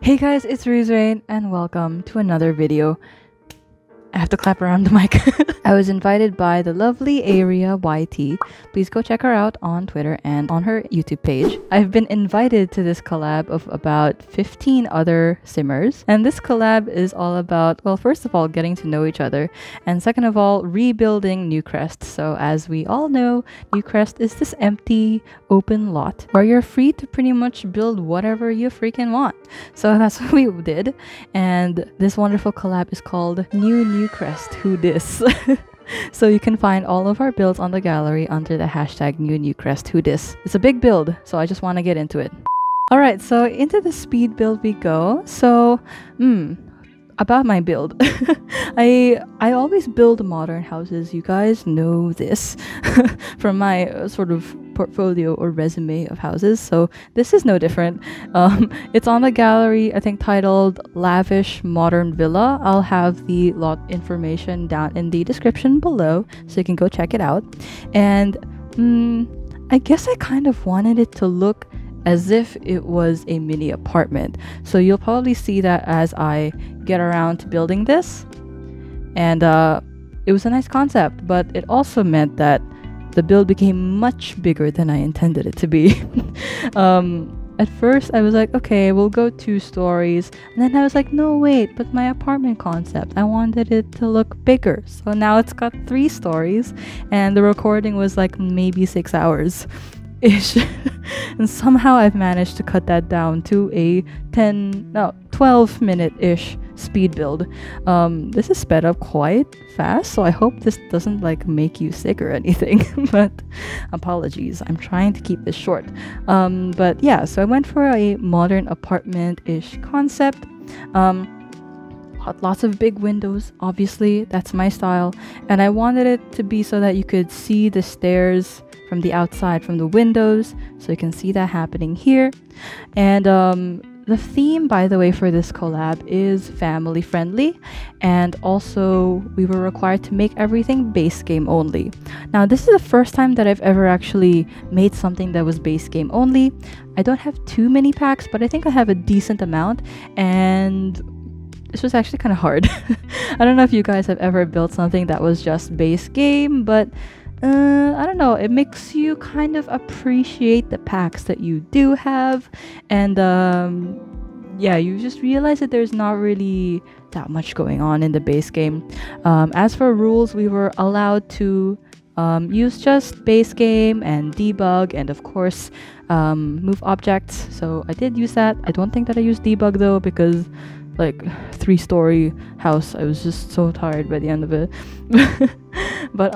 Hey guys, it's Rain and welcome to another video. I have to clap around the mic. I was invited by the lovely Ayrria YT. Please go check her out on Twitter and on her YouTube page. I've been invited to this collab of about 15 other simmers. And this collab is all about, well, first of all, getting to know each other. And second of all, rebuilding Newcrest. So as we all know, Newcrest is this empty, open lot where you're free to pretty much build whatever you freaking want. So that's what we did. And this wonderful collab is called Newcrest. Who dis? So you can find all of our builds on the gallery under the hashtag Newcrest. Who dis? It's a big build, so I just want to get into it. Alright, so into the speed build we go. So, about my build. I always build modern houses. You guys know this from my sort of portfolio or resume of houses, so this is no different. It's on the gallery, I think titled Lavish Modern Villa. I'll have the lot information down in the description below so you can go check it out. And I guess I kind of wanted it to look as if it was a mini apartment, so you'll probably see that as I get around to building this. And it was a nice concept, but it also meant that the build became much bigger than I intended it to be. At first I was like, okay, we'll go 2 stories, and then I was like, no wait, but my apartment concept, I wanted it to look bigger, so now it's got 3 stories, and the recording was like maybe 6 hours ish. And somehow I've managed to cut that down to a 12 minute ish speed build. This is sped up quite fast, so I hope this doesn't like make you sick or anything. But apologies, I'm trying to keep this short. But yeah, so I went for a modern apartment ish concept. Lots of big windows, obviously that's my style, and I wanted it to be so that you could see the stairs from the outside from the windows, so you can see that happening here. And the theme, by the way, for this collab is family friendly, and also we were required to make everything base game only. Now this is the first time that I've ever actually made something that was base game only. I don't have too many packs, but I think I have a decent amount, and this was actually kind of hard. I don't know if you guys have ever built something that was just base game, but I don't know, it makes you kind of appreciate the packs that you do have, and yeah, you just realize that there's not really that much going on in the base game. As for rules, we were allowed to use just base game and debug, and of course move objects, so I did use that. I don't think that I used debug though, because like 3-story house, I was just so tired by the end of it. But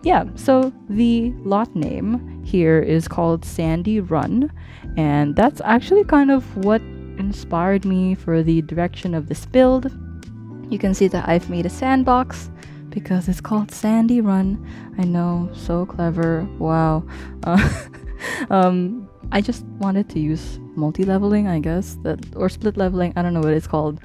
yeah, so the lot name here is called Sandy Run, and that's actually kind of what inspired me for the direction of this build. You can see that I've made a sandbox because it's called Sandy Run. I know, so clever. Wow. I just wanted to use multi-leveling, I guess, or split leveling. I don't know what it's called.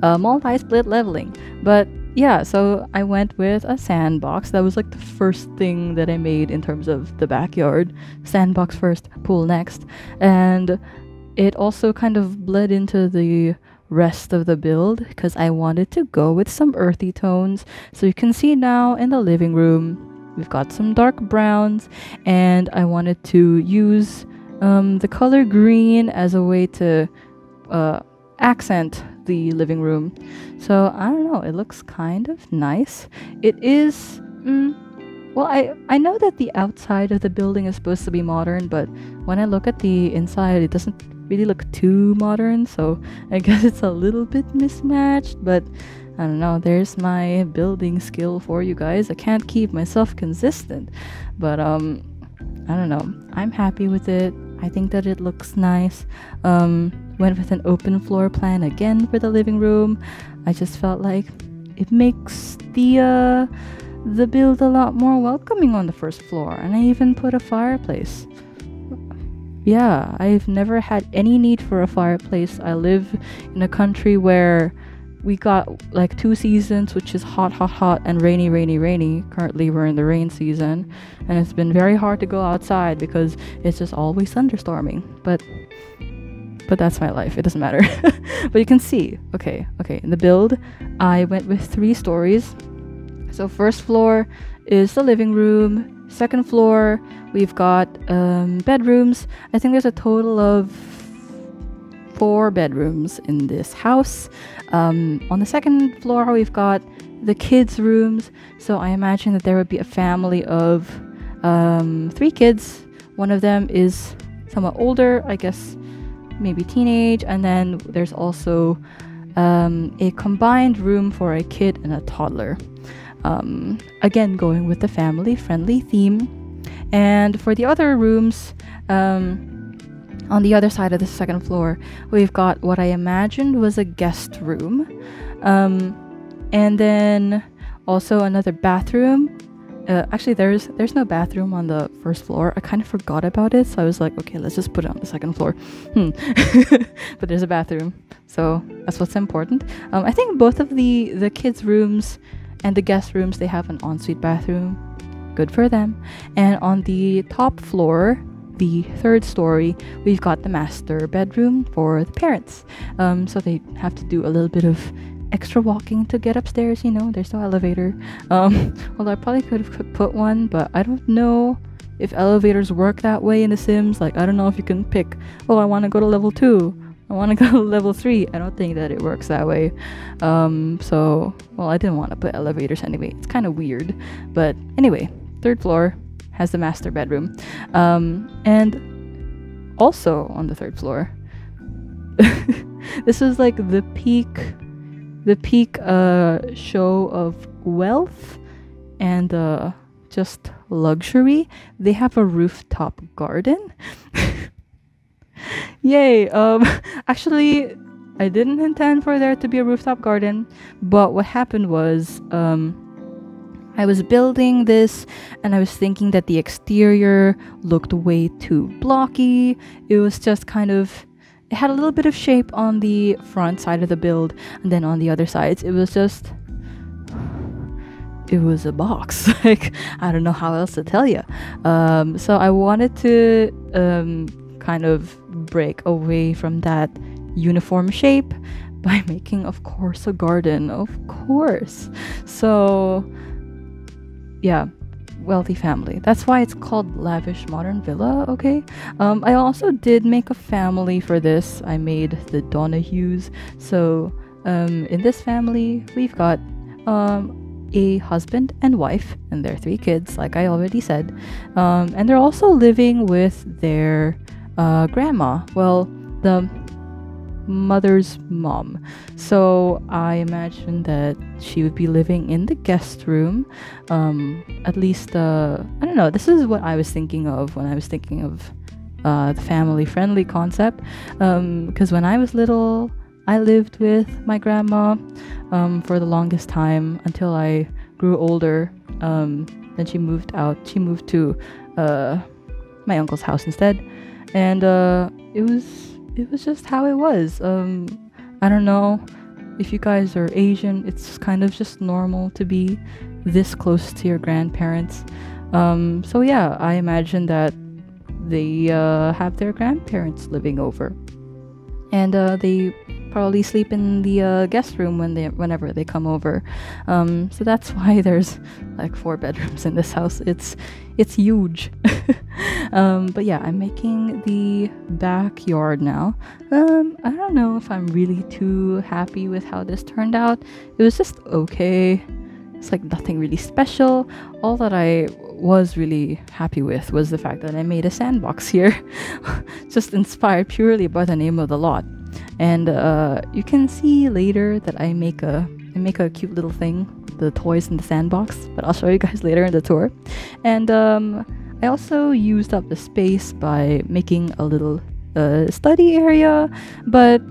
Multi-split leveling. But yeah, so I went with a sandbox. That was like the first thing that I made in terms of the backyard. Sandbox first, pool next. And it also kind of bled into the rest of the build because I wanted to go with some earthy tones. So you can see now in the living room, we've got some dark browns, and I wanted to use the color green as a way to accent the living room. So I don't know, it looks kind of nice. It is well, I know that the outside of the building is supposed to be modern, but when I look at the inside, it doesn't really look too modern, so I guess it's a little bit mismatched. But I don't know, there's my building skill for you guys. I can't keep myself consistent, but I don't know, I'm happy with it. I think that it looks nice. Went with an open floor plan again for the living room. I just felt like it makes the build a lot more welcoming on the first floor, and I even put a fireplace. Yeah, I've never had any need for a fireplace. I live in a country where we got like 2 seasons, which is hot, and rainy. Currently we're in the rain season, and it's been very hard to go outside because it's just always thunderstorming. But but that's my life. It doesn't matter. But you can see, okay, in the build, I went with 3 stories. So first floor is the living room. Second floor, we've got bedrooms. I think there's a total of 4 bedrooms in this house. On the second floor, we've got the kids' rooms. So I imagine that there would be a family of 3 kids. One of them is somewhat older, I guess maybe teenage, and then there's also a combined room for a kid and a toddler. Again, going with the family-friendly theme. And for the other rooms, on the other side of the second floor, we've got what I imagined was a guest room. And then also another bathroom. Actually, there's no bathroom on the first floor. I kind of forgot about it, so I was like, okay, let's just put it on the second floor. But there's a bathroom, so that's what's important. I think both of the kids' rooms and the guest rooms, they have an ensuite bathroom. Good for them. And on the top floor, the 3rd story, we've got the master bedroom for the parents. So they have to do a little bit of extra walking to get upstairs, you know, there's no elevator. Although I probably could have put one, but I don't know if elevators work that way in The Sims. Like, I don't know if you can pick, oh, I want to go to level 2, I want to go to level 3. I don't think that it works that way. So, well, I didn't want to put elevators anyway. It's kind of weird. But anyway, 3rd floor has the master bedroom. And also on the 3rd floor, this is like the peak show of wealth and just luxury. They have a rooftop garden. Yay. Actually, I didn't intend for there to be a rooftop garden, but what happened was I was building this and I was thinking that the exterior looked way too blocky. It was just kind of, it had a little bit of shape on the front side of the build, and then on the other sides it was a box. Like, I don't know how else to tell you. So I wanted to kind of break away from that uniform shape by making, of course, a garden. Of course. So yeah, wealthy family. That's why it's called Lavish Modern Villa, okay? I also did make a family for this. I made the Donahues. So in this family, we've got a husband and wife and their 3 kids, like I already said. And they're also living with their grandma. Well, the mother's mom. So I imagine that she would be living in the guest room. At least I don't know, this is what I was thinking of when I was thinking of the family friendly concept, because when I was little I lived with my grandma for the longest time until I grew older. Then she moved out. She moved to my uncle's house instead, and it was just how it was. I don't know if you guys are Asian, it's kind of just normal to be this close to your grandparents. So yeah, I imagine that they have their grandparents living over, and they probably sleep in the guest room whenever they come over. So that's why there's like 4 bedrooms in this house. It's huge. But yeah, I'm making the backyard now. I don't know if I'm really too happy with how this turned out. It was just okay. It's like nothing really special. All that I was really happy with was the fact that I made a sandbox here. Just inspired purely by the name of the lot. And you can see later that I make a cute little thing, the toys in the sandbox, but I'll show you guys later in the tour. And I also used up the space by making a little study area, but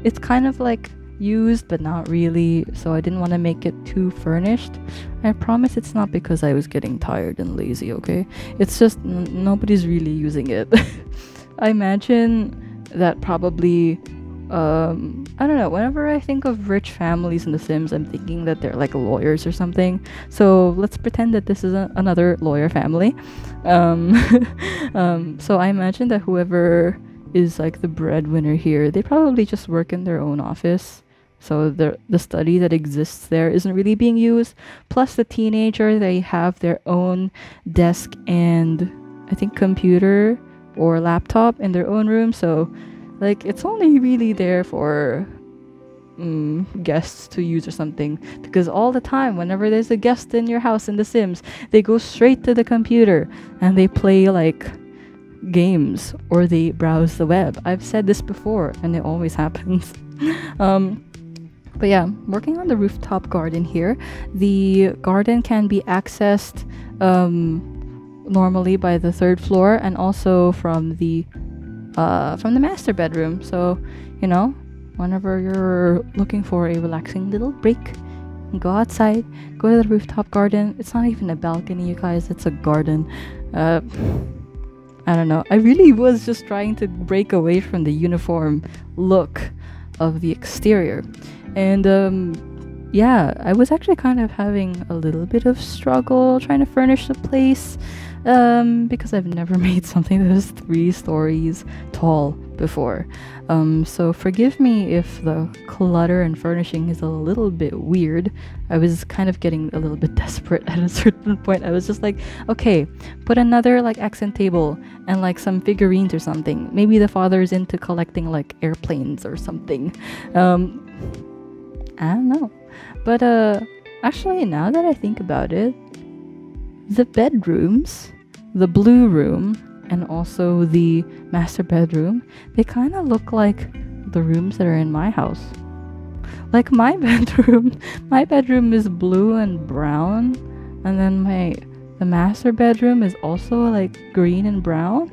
it's kind of like used but not really, so I didn't want to make it too furnished. I promise it's not because I was getting tired and lazy, okay? It's just nobody's really using it. I imagine that probably I don't know, whenever I think of rich families in The Sims, I'm thinking that they're like lawyers or something. So let's pretend that this is another lawyer family. So I imagine that whoever is like the breadwinner here. They probably just work in their own office, so the study that exists there isn't really being used. Plus the teenager, they have their own desk and I think computer or laptop in their own room, so like it's only really there for guests to use or something, because all the time whenever there's a guest in your house in The Sims, they go straight to the computer and they play like games or they browse the web. I've said this before and it always happens. But yeah, working on the rooftop garden here. The garden can be accessed normally by the 3rd floor and also from the master bedroom. So, you know, whenever you're looking for a relaxing little break, go outside, go to the rooftop garden. It's not even a balcony, you guys, it's a garden. I don't know. I really was just trying to break away from the uniform look of the exterior. And yeah, I was actually kind of having a little bit of struggle trying to furnish the place because I've never made something that was 3 stories tall before. So forgive me if the clutter and furnishing is a little bit weird. I was kind of getting a little bit desperate at a certain point. I was just like, okay, put another like accent table and like some figurines or something. Maybe the father's into collecting like airplanes or something. I don't know. But actually, now that I think about it, the bedrooms, the blue room, and also the master bedroom, they kind of look like the rooms that are in my house. Like my bedroom is blue and brown, and then the master bedroom is also like green and brown.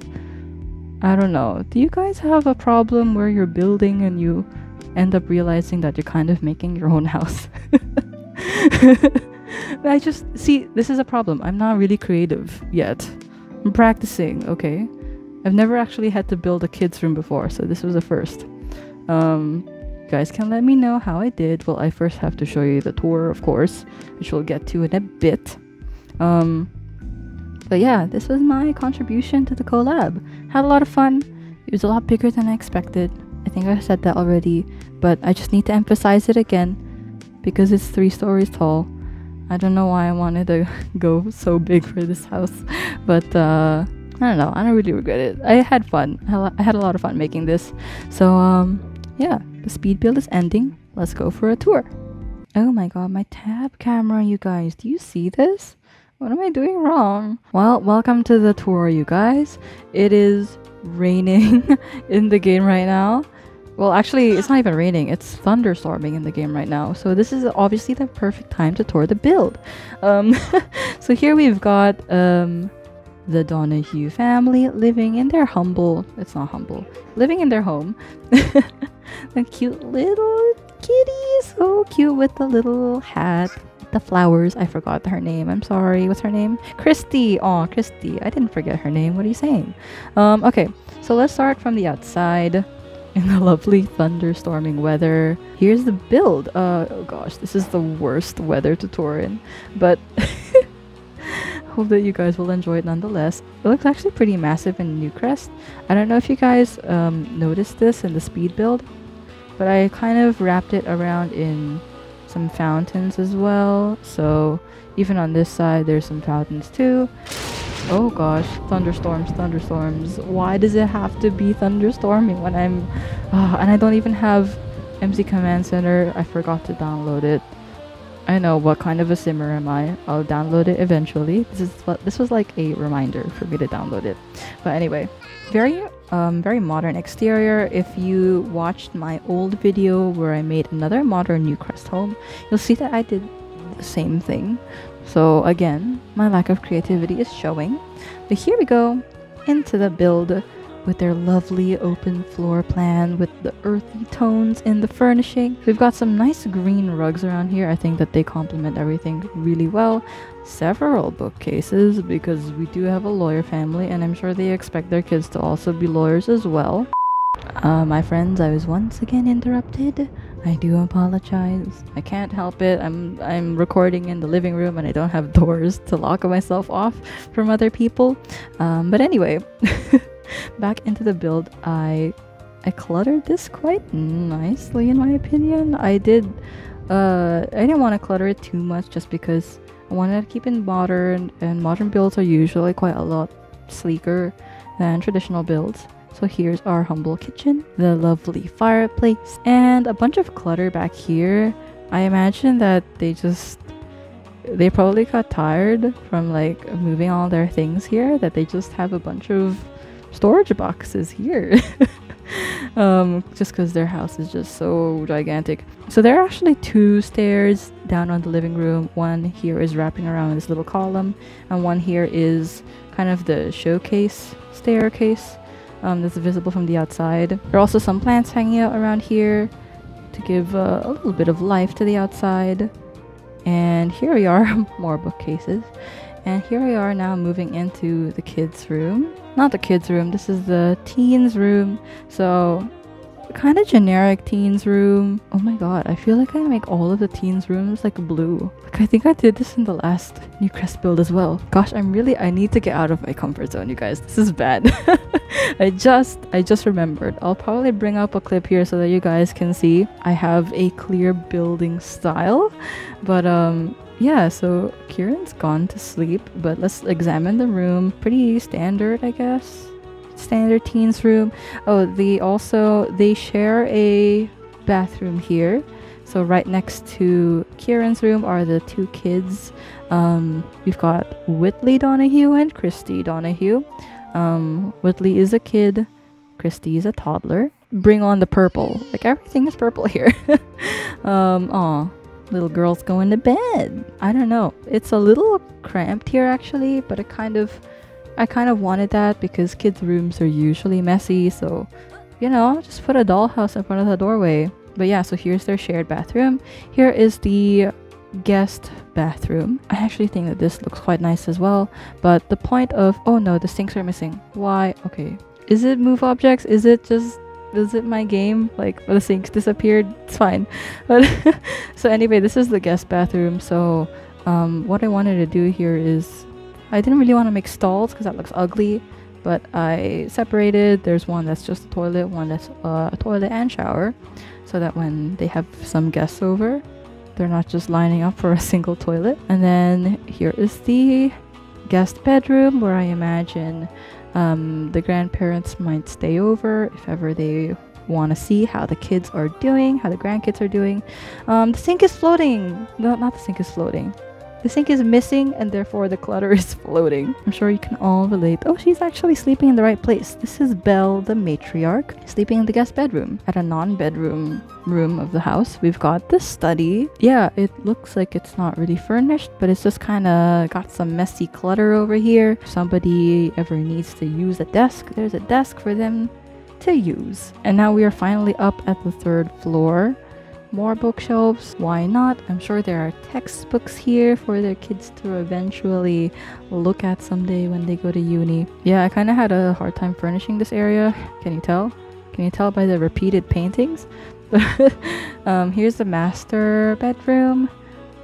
I don't know. Do you guys have a problem where you're building and you end up realizing that you're kind of making your own house? I just see, this is a problem. I'm not really creative yet. I'm practicing, okay? I've never actually had to build a kid's room before, so this was a first. You guys can let me know how I did. Well, I first have to show you the tour, of course, which we'll get to in a bit. But yeah, this was my contribution to the collab. Had a lot of fun. It was a lot bigger than I expected. I think I said that already, but I just need to emphasize it again because it's 3 stories tall. I don't know why I wanted to go so big for this house, but I don't know. I don't really regret it. I had fun. I had a lot of fun making this. So yeah, the speed build is ending. Let's go for a tour. Oh my god, my tab camera, you guys. Do you see this? What am I doing wrong? Well, welcome to the tour, you guys. It is raining in the game right now. Well, actually, it's not even raining. It's thunderstorming in the game right now. So this is obviously the perfect time to tour the build. So here we've got the Donahue family living in their living in their home. The cute little kitty, so cute with the little hat, the flowers. I forgot her name. I'm sorry. What's her name? Christy. Oh, Christy. I didn't forget her name. What are you saying? Okay, so let's start from the outside. In the lovely thunderstorming weather. Here's the build. Oh gosh, this is the worst weather to tour in, but hope that you guys will enjoy it nonetheless. It looks actually pretty massive in Newcrest. I don't know if you guys noticed this in the speed build, but I kind of wrapped it around in some fountains as well. So even on this side, there's some fountains too. Oh gosh, thunderstorms. Why does it have to be thunderstorming when I'm... and I don't even have MC Command Center. I forgot to download it. I know, what kind of a simmer am I? I'll download it eventually. This was like a reminder for me to download it. But anyway, very modern exterior. If you watched my old video where I made another modern Newcrest home, you'll see that I did the same thing. So again, my lack of creativity is showing. But here we go into the build with their lovely open floor plan with the earthy tones in the furnishing. We've got some nice green rugs around here. I think that they complement everything really well. Several bookcases because we do have a lawyer family and I'm sure they expect their kids to also be lawyers as well. My friends, I was once again interrupted. I do apologize. I can't help it. I'm recording in the living room and I don't have doors to lock myself off from other people. But anyway, Back into the build, I cluttered this quite nicely in my opinion. I didn't want to clutter it too much just because I wanted to keep it modern, and modern builds are usually quite a lot sleeker than traditional builds. So here's our humble kitchen, the lovely fireplace, and a bunch of clutter back here. I imagine that they probably got tired from like moving all their things here, that they just have a bunch of storage boxes here. Just because their house is just so gigantic. So there are actually 2 stairs down on the living room. One here is wrapping around this little column, and one here is kind of the showcase staircase that's visible from the outside. There are also some plants hanging out around here to give a little bit of life to the outside. And here we are, more bookcases. And here we are now moving into the kids' room. Not the kids' room, this is the teens' room. So, kind of generic teens' room. Oh my god, I feel like I make all of the teens' rooms like blue. Like I think I did this in the last Newcrest build as well. Gosh, I need to get out of my comfort zone, you guys. This is bad. I just remembered. I'll probably bring up a clip here so that you guys can see I have a clear building style. But yeah, so Kieran's gone to sleep, but let's examine the room. Pretty standard, I guess. Standard teens room. Oh, they share a bathroom here. So right next to Kieran's room are the 2 kids. We've got Whitley Donahue and Christy Donahue. Whitley is a kid, Christy is a toddler. Bring on the purple. Like everything is purple here. Aw. Little girl's going to bed. I don't know. It's a little cramped here actually, but I kind of wanted that because kids' rooms are usually messy, so you know, just put a dollhouse in front of the doorway. But yeah, so here's their shared bathroom. Here is the guest bathroom. I actually think that this looks quite nice as well, but the point of oh no, the sinks are missing. Why? Okay. Is it move objects? Is it my game? Like the sinks disappeared? It's fine. But so anyway, this is the guest bathroom. So what I wanted to do here is I didn't really want to make stalls because that looks ugly, but I separated. There's one that's just a toilet, one that's a toilet and shower, so that when they have some guests over, they're not just lining up for a single toilet. And then here is the guest bedroom where I imagine the grandparents might stay over if ever they want to see how the kids are doing, how the grandkids are doing. The sink is floating. No, not the sink is floating. The sink is missing and therefore the clutter is floating. I'm sure you can all relate. Oh, she's actually sleeping in the right place. This is Belle, the matriarch, sleeping in the guest bedroom. At a non-bedroom room of the house, we've got the study. Yeah, it looks like it's not really furnished, but it's just kind of got some messy clutter over here. If somebody ever needs to use a desk, there's a desk for them to use. And now we are finally up at the 3rd floor. More bookshelves, why not? I'm sure there are textbooks here for their kids to eventually look at someday when they go to uni. Yeah, I kind of had a hard time furnishing this area. Can you tell? Can you tell by the repeated paintings? Here's the master bedroom.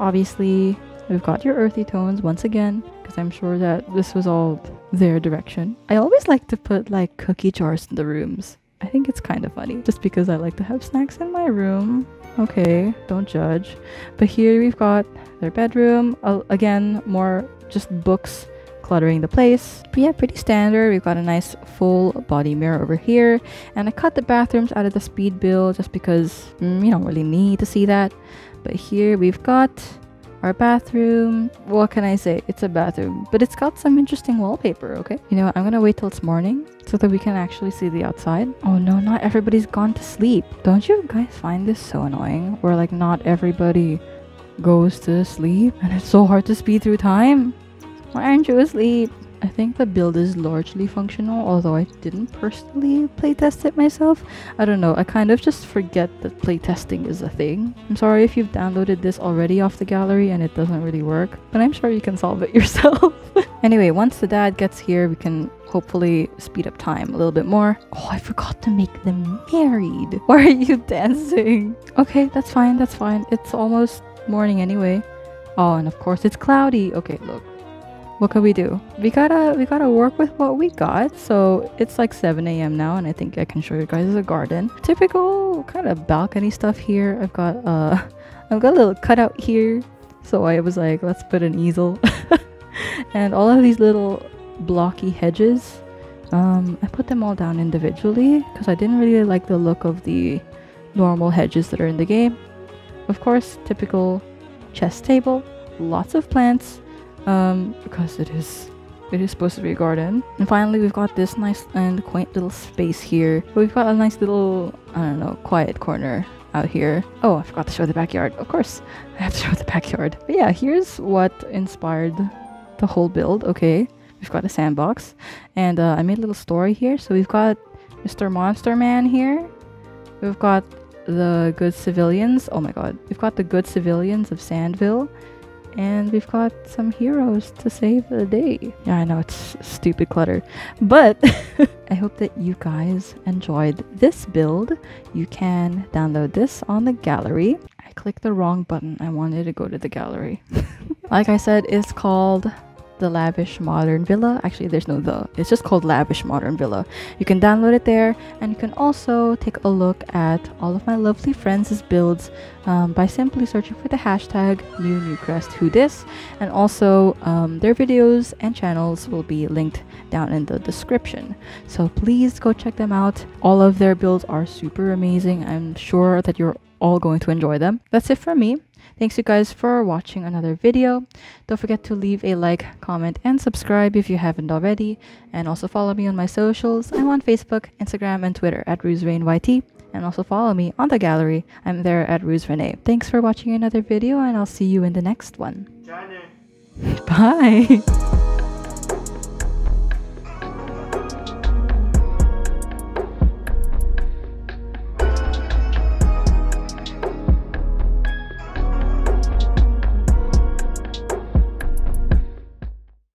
Obviously, we've got your earthy tones once again, because I'm sure that this was all their direction. I always like to put like cookie jars in the rooms. I think it's kind of funny, just because I like to have snacks in my room. Okay, don't judge. But here we've got their bedroom. Again, more just books cluttering the place. But yeah, pretty standard. We've got a nice full body mirror over here. And I cut the bathrooms out of the Speedbuild just because you don't really need to see that. But here we've got our bathroom. What can I say? It's a bathroom, but it's got some interesting wallpaper, okay? You know what? I'm gonna wait till it's morning so that we can actually see the outside. Oh no, not everybody's gone to sleep. Don't you guys find this so annoying? Where like not everybody goes to sleep and it's so hard to speed through time? Why aren't you asleep? I think the build is largely functional, although I didn't personally playtest it myself. I don't know, I kind of just forget that playtesting is a thing. I'm sorry if you've downloaded this already off the gallery and it doesn't really work, but I'm sure you can solve it yourself. Anyway, once the dad gets here, we can hopefully speed up time a little bit more. Oh, I forgot to make them married. Why are you dancing? Okay, that's fine, that's fine. It's almost morning anyway. Oh, and of course it's cloudy. Okay, look. what could we do? We gotta work with what we got. So it's like 7 a.m. now, and I think I can show you guys the garden. Typical kind of balcony stuff here. I've got a little cutout here, so I was like, let's put an easel. And all of these little blocky hedges, I put them all down individually because I didn't really like the look of the normal hedges that are in the game. Of course, typical chess table, lots of plants, because it is supposed to be a garden. And finally, we've got this nice and quaint little space here. We've got a nice little, I don't know, quiet corner out here. Oh, I forgot to show the backyard. Of course, I have to show the backyard. But yeah, here's what inspired the whole build. Okay, we've got a sandbox, and I made a little story here. So we've got Mr. Monster Man here. We've got the good civilians. Oh my god, we've got the good civilians of Sandville, and we've got some heroes to save the day. Yeah, I know it's stupid clutter, but I hope that you guys enjoyed this build. You can download this on the gallery. I clicked the wrong button. I wanted to go to the gallery. Like I said, it's called the Lavish Modern Villa. Actually, there's no the. It's just called Lavish Modern Villa. You can download it there, and you can also take a look at all of my lovely friends' builds by simply searching for the hashtag #NewCrest and also their videos and channels will be linked down in the description. So please go check them out. All of their builds are super amazing. I'm sure that you're all going to enjoy them. That's it from me. Thanks you guys for watching another video. Don't forget to leave a like, comment, and subscribe if you haven't already. And also follow me on my socials. I'm on Facebook, Instagram, and Twitter at RuseRainYT. And also follow me on the gallery. I'm there at RuseRenee. Thanks for watching another video, and I'll see you in the next one. Bye!